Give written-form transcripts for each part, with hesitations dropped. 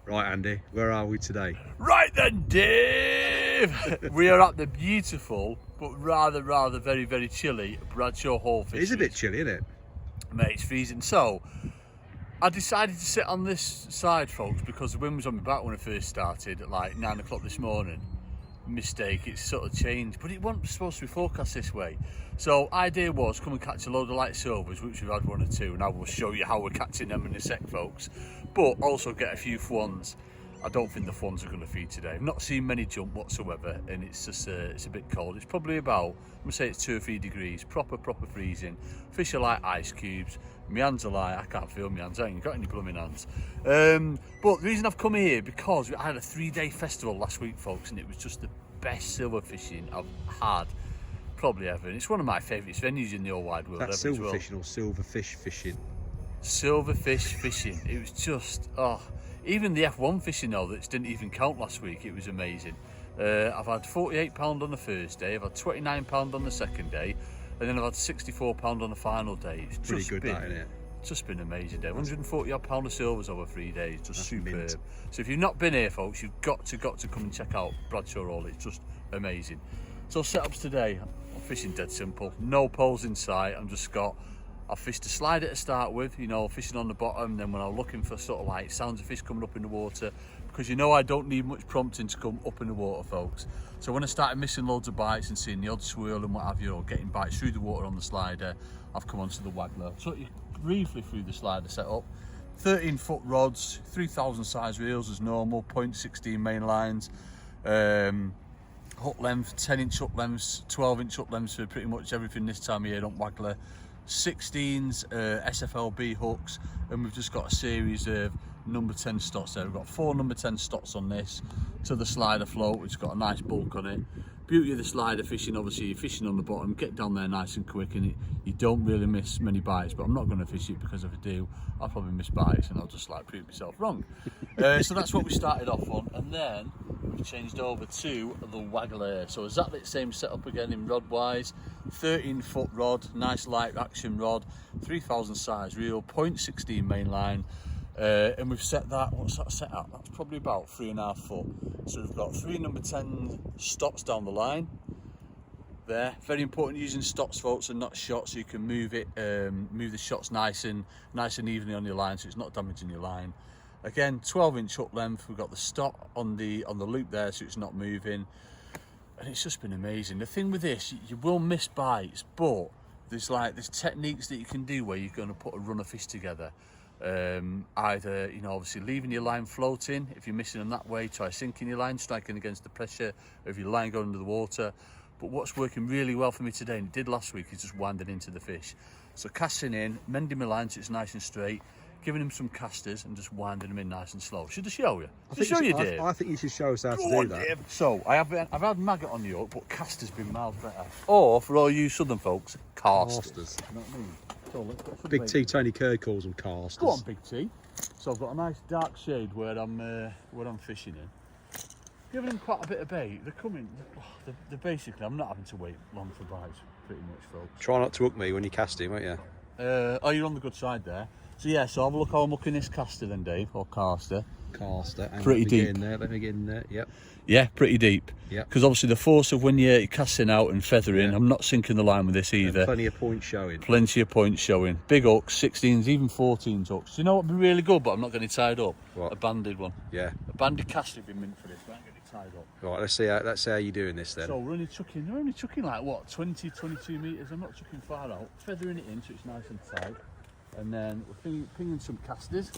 Right, Andy, where are we today? Right then, Dave! We are at the beautiful, but rather very, very chilly Bradshaw Hall Fisheries. It is a bit chilly, isn't it? Mate, it's freezing. So, I decided to sit on this side, folks, because the wind was on my back when I first started at like 9 o'clock this morning. Mistake, it's sort of changed, but it wasn't supposed to be forecast this way. So idea was come and catch a load of light silvers, which we've had one or two, and I will show you how we're catching them in a sec, folks, but also get a few fawns. I don't think the fawns are going to feed today. I've not seen many jump whatsoever, and it's just it's a bit cold. It's probably about, I'm gonna say it's 2 or 3 degrees, proper freezing. Fish are like ice cubes. My hands are like, I can't feel my hands, I ain't got any blooming hands. But the reason I've come here, because we had a 3-day festival last week, folks, and it was just the best silver fishing I've had probably ever. And it's one of my favourite venues in the whole wide world. That's silver fishing or silverfish fishing? Silverfish fishing. It was just, even the F1 fishing though, that didn't even count last week, it was amazing. I've had £48 on the first day, I've had £29 on the second day, and then I've had £64 on the final day. It's pretty good, that, isn't it? It's just been an amazing day. 140 odd pound of silvers over 3 days, just That's superb. mint. So if you've not been here, folks, you've got to come and check out Bradshaw Hall. It's just amazing. So setups today, I'm fishing dead simple. No poles in sight. I fished a slider to start with, you know, fishing on the bottom. Then when I'm looking for sort of like sounds of fish coming up in the water, because you know I don't need much prompting to come up in the water, folks. So when I started missing loads of bites and seeing the odd swirl and what have you, or getting bites through the water on the slider, I've come onto the Wagler. So you briefly through the slider setup. 13-foot rods, 3,000 size reels as normal, 0.16 main lines. Hook length, 10-inch hook lengths, 12-inch hook lengths for pretty much everything this time of year on Wagler. 16s, SFLB hooks, and we've just got a series of number 10 stots there. We've got 4 number 10 stots on this to the slider float, which has got a nice bulk on it. Beauty of the slider fishing, obviously you're fishing on the bottom, get down there nice and quick, and you don't really miss many bites, but I'm not going to fish it, because if I do, I'll probably miss bites and I'll just like prove myself wrong. So that's what we started off on, and then we've changed over to the Wagler. So exactly the same setup again in rod wise. 13-foot rod, nice light action rod, 3,000 size reel, 0.16 main line. And we've set that, what's that set at? That's probably about 3.5 foot. So we've got 3 number 10 stops down the line there. Very important using stops, folks, and not shots, so you can move it, move the shots nice and evenly on your line, so it's not damaging your line. Again, 12-inch hook length. We've got the stop on the loop there, so it's not moving, and it's just been amazing. The thing with this, you will miss bites, but there's techniques that you can do where you're going to put a run of fish together. Either, you know, obviously leaving your line floating. If you're missing them that way, try sinking your line, striking against the pressure of your line going under the water. But what's working really well for me today, and it did last week, is just winding into the fish. So casting in, mending my line so it's nice and straight, giving him some casters and just winding them in nice and slow. Should I show you? Dave? I think you should show us how to do that. Dave. So I've had maggot on the hook, but caster's been miles better. Or for all you southern folks, casters. You know what I mean? So let's put some Big T, Tony Kerr calls them casters. Go on, Big T. So I've got a nice dark shade where I'm fishing in. Giving them quite a bit of bait. They're coming. They're basically, I'm not having to wait long for bites, pretty much, folks. Try not to hook me when you cast him, won't you? You're on the good side there. So yeah, so have a look how I'm hooking this caster then, Dave, or caster. Caster. Pretty deep. Let me get in there. Yep. Yeah, pretty deep. Yep. Because obviously the force of when you're casting out and feathering, yeah. I'm not sinking the line with this either. And plenty of points showing. Plenty of points showing. Big hooks, 16s, even 14s hooks. Do you know what would be really good, but I'm not getting it tied up? What? A banded one. Yeah. A banded caster would be mint for this, but I ain't getting it tied up. Right, let's see how you're doing this then. So we're only chucking like what, 20, 22 metres. I'm not chucking far out. Feathering it in so it's nice and tight. And then we're pinging some casters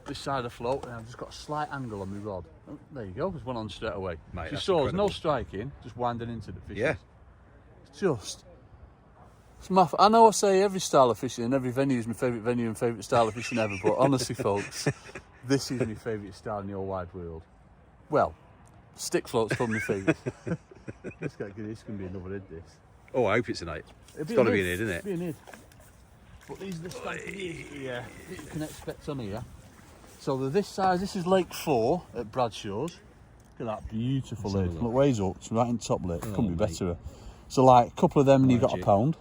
this side of float, and I've just got a slight angle on my rod. Oh, there you go, there's one on straight away. Mate, you saw there's no striking, just winding into the fish. Yeah. I know I say every style of fishing and every venue is my favourite venue and favourite style of fishing ever, but honestly, folks, this is my favourite style in the whole wide world. Well, stick float's probably my favourite. This going to be another id, this. Oh, I hope it's an 8. It's got to be an id, isn't it? It'll be an id. But these are the standard that you can expect on here. So they're this size. This is Lake 4 at Bradshaw's. Look at that beautiful lid. Look where he's hooked, right in top lip. Couldn't be better. So like a couple of them and you've got a pound.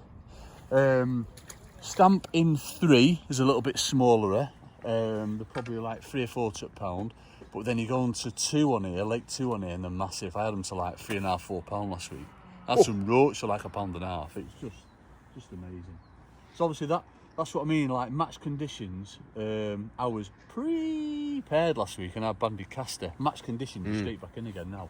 Stamp in 3 is a little bit smaller. They're probably like 3 or 4 £2. But then you go on to 2 on here, Lake 2 on here, and they're massive. I had them to like £3.5, £4 last week. I had some roach for like £1.50. It's just amazing. So obviously that's what I mean, like match conditions. I was prepared last week and I banded caster. Match conditions, straight back in again now.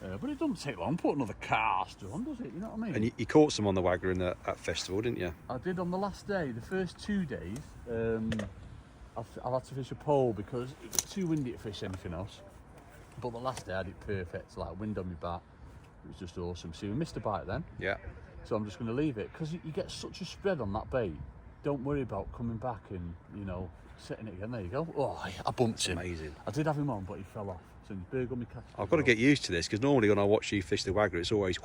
But it doesn't take long. Put another caster on, does it? You know what I mean? And you caught some on the Wagler in that festival, didn't you? I did on the last day. The first 2 days, I've had to fish a pole because it was too windy to fish anything else. But the last day I had it perfect, like wind on my back. It was just awesome. So we missed a bite then. Yeah. So I'm just going to leave it because you get such a spread on that bait. Don't worry about coming back and, you know, setting it again. There you go. Oh, I bumped him. Amazing. I did have him on, but he fell off. So he's big on my cast. I've got to get used to this because normally when I watch you fish the Wagler, it's always.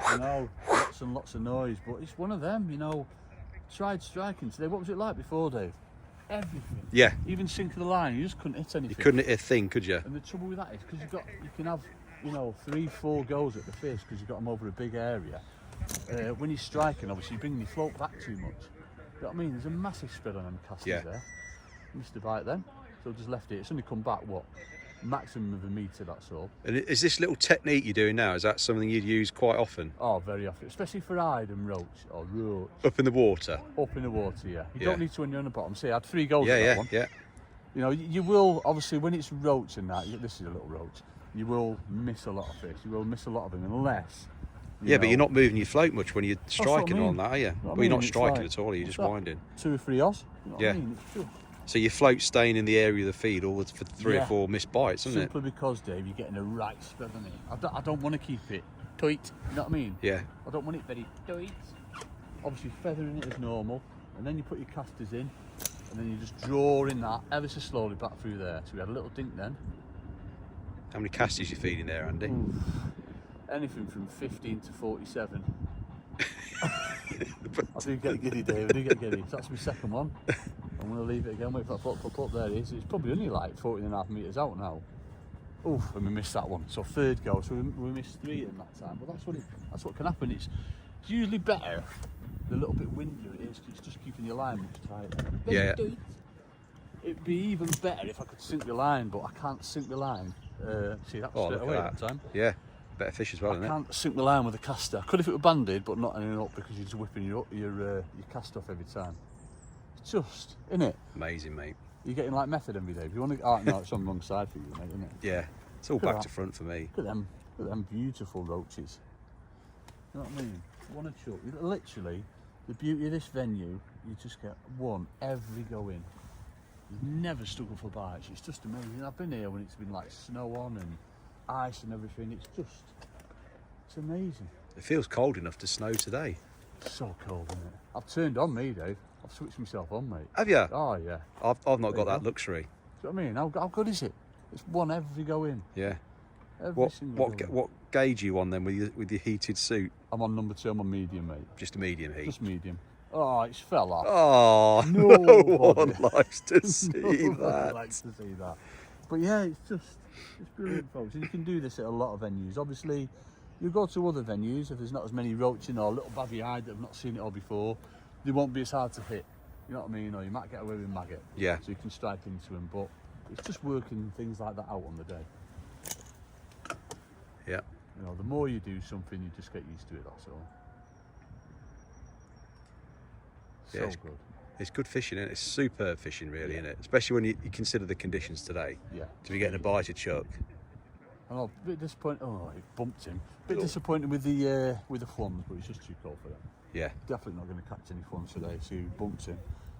I know, lots and lots of noise, but it's one of them, you know. Tried striking today. What was it like before, Dave? Everything. Yeah. Even sinking the line, you just couldn't hit anything. You couldn't hit a thing, could you? And the trouble with that is because you can have, you know, 3, 4 goes at the fish because you've got them over a big area. When you're striking, obviously, you're bringing your float back too much. You know what I mean? There's a massive spread on them casters there. Missed a bite then, so just left it. It's only come back, what, maximum of a metre, that's all. And is this little technique you're doing now, is that something you'd use quite often? Oh, very often, especially for hide and roach, or roach. Up in the water? Up in the water, yeah. You don't need to when you're on the bottom. See, I had 3 goes at that one. Yeah. You know, you will, obviously, when it's roach and that, this is a little roach, you will miss a lot of fish. You will miss a lot of them unless... Yeah, but you're not moving your float much when you're striking I mean. on that, are you? Well, You're not it's striking like, at all, you're just that? winding. 2 or 3 oz. You know what Yeah. I mean? It's just So your float's staying in the area of the feed all for 3 or 4 missed bites, isn't it? simply because, Dave, you're getting a right spread on it. I don't want to keep it tight, you know what I mean? Yeah. I don't want it very tight. Obviously, feathering it is normal, and then you put your casters in, and then you just draw in that ever so slowly back through there. So we had a little dink then. How many casters you feeding there, Andy? Oof. Anything from 15 to 47. I do get giddy, Dave. I do get giddy. So that's my second one. I'm going to leave it again. Wait for that float to pop up. There it is. It's probably only like 14.5 metres out now. Oof, and we missed that one. So 3rd go. So we missed 3 in that time. But that's what can happen. It's usually better the little bit windier it is. 'Cause it's just keeping your line much tighter. Yeah. It'd be even better if I could sink the line, but I can't sink the line. See, that was straight away at that time. Yeah, better fish as well, I isn't it? can't sink the line with a caster. I could if it were banded, but not ending up because you're just whipping your cast off every time. It's just, innit? Amazing, mate. You're getting like method envy, Dave. You want to? Oh no, it's on the wrong side for you, mate, isn't it? Yeah, it's all Look at back that. to front for me. Look at them beautiful roaches. You know what I mean? One a chuck. Literally, the beauty of this venue, you just get one every go in. You've never struggled for bites. It's just amazing. I've been here when it's been like snow on and ice and everything. It's amazing. It feels cold enough to snow today. It's so cold, isn't it? I've turned on me, Dave. I've switched myself on, mate. Have you? Oh yeah. I've not There got you that go. luxury. Do you know what I mean? How good is it? It's one every go in. Yeah. Every single go in. What gauge are you on then with your heated suit? I'm on number 2. I'm on medium, mate. Just a medium heat. Just medium. Oh, it's fell off. Oh, no Nobody. one likes to see Nobody that. likes to see that. But yeah, it's brilliant, folks. And you can do this at a lot of venues. Obviously, you go to other venues if there's not as many roaching or little babby hide that have not seen it all before. They won't be as hard to hit. You know what I mean? Or you might get away with maggot. Yeah. So you can strike into them. But it's just working things like that out on the day. Yeah. You know, the more you do something, you just get used to it. That's all. Yeah, So it's good. It's good fishing, isn't it? It's superb fishing, really, isn't it? Especially when you consider the conditions today. Yeah. To be getting a bite of chuck. I'm a bit disappointed. Oh, it bumped him. A bit disappointed with the flums, but it's just too cold for them. Yeah. Definitely not going to catch any flums today. So he bumped him.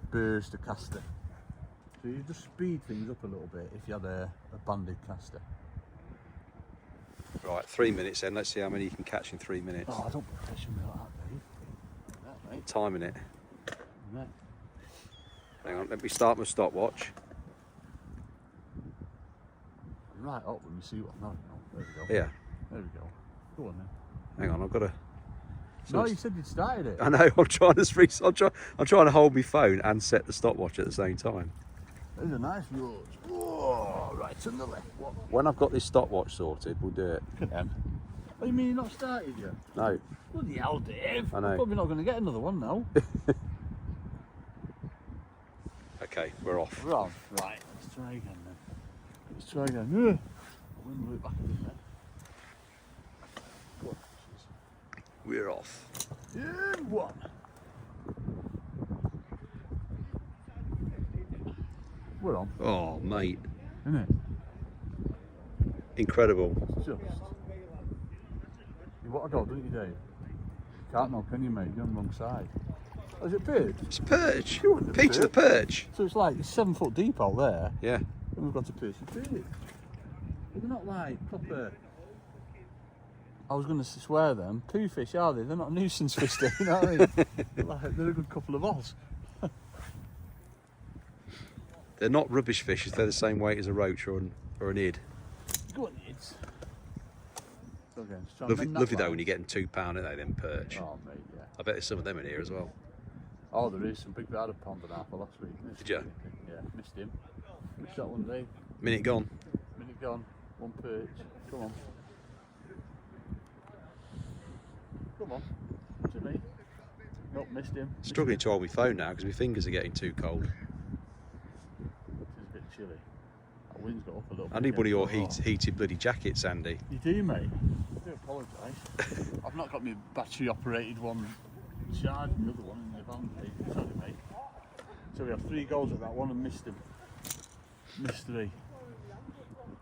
Burst the caster. So you just speed things up a little bit if you had a banded caster. Right, 3 minutes then. Let's see how many you can catch in 3 minutes. Oh, I don't put pressure on me like that, Dave. That, mate. Timing it. Yeah. Hang on, let me start my stopwatch. Right up when you see what. No, there we go. Yeah. There we go. Go on then. Hang on, I've got to. No, you said you'd started it. I know. I'm trying to hold my phone and set the stopwatch at the same time. There's a nice road. Whoa, right to the left. What? When I've got this stopwatch sorted, we'll do it. Look at them. What do you mean you're not started yet? No. Bloody hell, Dave. I know. We're probably not going to get another one now. Okay, we're off. We're on. Right, let's try again then. Let's try again. Wind blew it back a bit then. Go on, fishes. We're off. Yeah, one. We're on, Oh, mate. isn't it? Incredible. Just. You what I got, don't you, Dave? Can't know, can you, mate? You're on the wrong side. Oh, is it perch? It's a perch. You want the Peter the perch. So it's like it's 7 foot deep out there, Yeah. and we've got a perch. But they're not like proper. I was going to swear them poo fish, are they? They're not nuisance fish, you know what I mean? They're a good couple of Oz. They're not rubbish fish if they're the same weight as a roach or an id. Go on, kids. Go again. Just try and Lovely, bend that lovely though line. when you're getting £2, aren't they, them perch? Oh, mate, yeah. I bet there's some of them in here as well. Oh, there is some big. We had a pond and a half last week. Did you? Yeah, missed him. Missed that one, Dave. Minute gone. Minute gone. One perch. Come on. Come on. To me. Nope, missed him. Struggling to hold my phone now because my fingers are getting too cold. It's a bit chilly. That wind's got up a little bit. I need one of your again. heated bloody jackets, Andy. You do, mate. I do apologise. I've not got my battery operated one charging, the other one in the van, mate. Sorry, mate. So we have 3 goals at that one and missed them. Missed 3.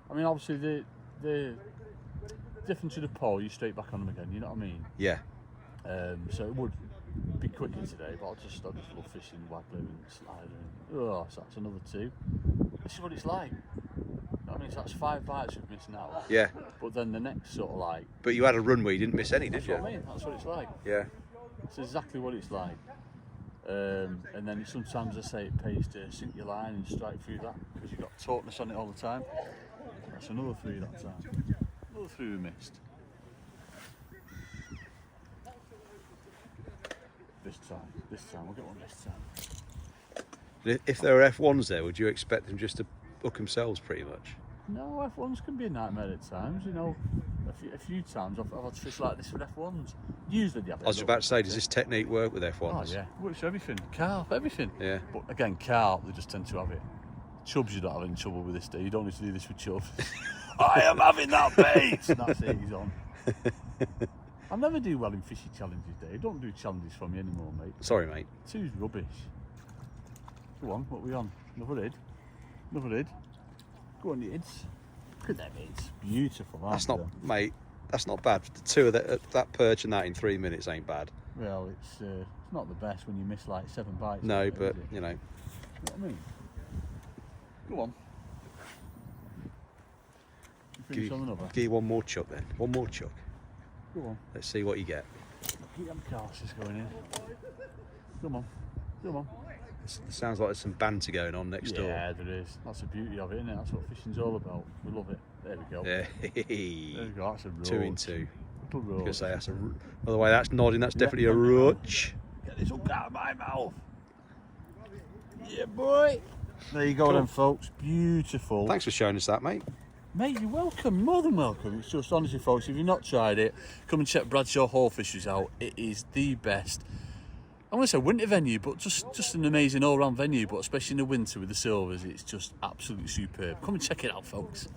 I mean, obviously, the different to the pole, you straight back on them again, you know what I mean? Yeah. So it would be quicker today, but I just love fishing, waggler and slider. And, so that's another 2. This is what it's like. I mean, so that's 5 bites we've missed now. Yeah. But then the next sort of like. But you had a run where you didn't miss any, did That's you? what I mean. That's what it's like. Yeah. It's exactly what it's like. And then sometimes I say it pays to sink your line and strike through that because you've got tautness on it all the time. That's another 3 that time. Another 3 we missed. This time, we'll get one this time. If there were F1s there, would you expect them just to hook themselves pretty much? No, F1s can be a nightmare at times, you know. A few times I've had fish like this with F1s. Usually they have. I was about to say, does this technique work with F1s? Oh yeah, works for everything. Carp, everything. Yeah. But again, carp, they just tend to have it. Chubs, you don't have any trouble with this day. You don't need to do this with chubs. I am having that bait! That's it, he's on. I never do well in fishy challenges, Dave. Don't do challenges for me anymore, mate. Sorry, mate. 2's rubbish. Go on, what are we on? Another id. Another id. Go on, the ids. Look at them ids. Beautiful, aren't That's not, they? mate. That's not bad. The 2 of that perch and that in 3 minutes ain't bad. Well, it's not the best when you miss like 7 bites. No, is but it? you know. You know what I mean? Go on. You finish on another. Give you one more chuck then. One more chuck. Go on. Let's see what you get. Keep them casters going in. Come on. Come on. It sounds like there's some banter going on next door. Yeah, there is. That's the beauty of it, isn't it? That's what fishing's all about. We love it. There we go. Yeah. There we go. That's a roach. 2 in 2. Little I was roach. gonna say that's a. By the way, that's nodding. That's Yeah. definitely a roach. Get this hook out of my mouth. Yeah, boy. There you go, Cool. then, folks. Beautiful. Thanks for showing us that, mate. Mate, you're welcome, more than welcome. It's just, honestly, folks, if you've not tried it, come and check Bradshaw Hall Fisheries out. It is the best, I want to say winter venue, but just an amazing all-round venue, but especially in the winter with the silvers, it's just absolutely superb. Come and check it out, folks.